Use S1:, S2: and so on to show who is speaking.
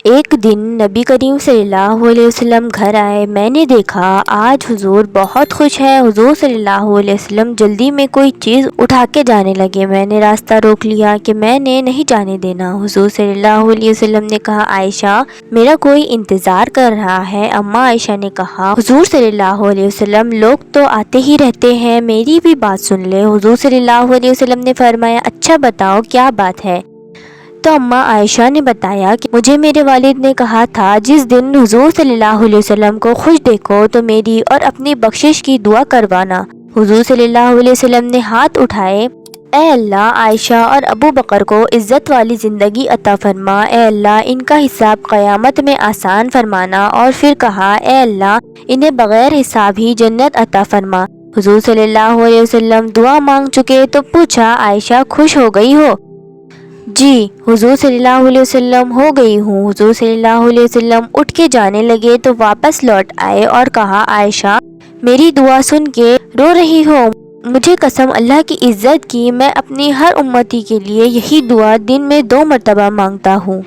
S1: ایک دن نبی کریم صلی اللہ علیہ وسلم گھر آئے۔ میں نے دیکھا آج حضور بہت خوش ہیں۔ حضور صلی اللہ علیہ وسلم جلدی میں کوئی چیز اٹھا کے جانے لگے۔ میں نے راستہ روک لیا کہ میں نے نہیں جانے دینا۔ حضور صلی اللہ علیہ وسلم نے کہا، عائشہ میرا کوئی انتظار کر رہا ہے۔ اماں عائشہ نے کہا، حضور صلی اللہ علیہ وسلم لوگ تو آتے ہی رہتے ہیں، میری بھی بات سن لے۔ حضور صلی اللہ علیہ وسلم نے فرمایا، اچھا بتاؤ کیا بات ہے؟ تو اماں عائشہ نے بتایا کہ مجھے میرے والد نے کہا تھا جس دن حضور صلی اللہ علیہ وسلم کو خوش دیکھو تو میری اور اپنی بخشش کی دعا کروانا۔ حضور صلی اللہ علیہ وسلم نے ہاتھ اٹھائے، اے اللہ عائشہ اور ابو بکر کو عزت والی زندگی عطا فرما، اے اللہ ان کا حساب قیامت میں آسان فرمانا، اور پھر کہا، اے اللہ انہیں بغیر حساب ہی جنت عطا فرما۔ حضور صلی اللہ علیہ وسلم دعا مانگ چکے تو پوچھا، عائشہ خوش ہو گئی ہو؟ جی حضور صلی اللہ علیہ وسلم ہو گئی ہوں۔ حضور صلی اللہ علیہ وسلم اٹھ کے جانے لگے تو واپس لوٹ آئے اور کہا، عائشہ میری دعا سن کے رو رہی ہو؟ مجھے قسم اللہ کی عزت کی میں اپنی ہر امتی کے لیے یہی دعا دن میں 2 مرتبہ مانگتا ہوں۔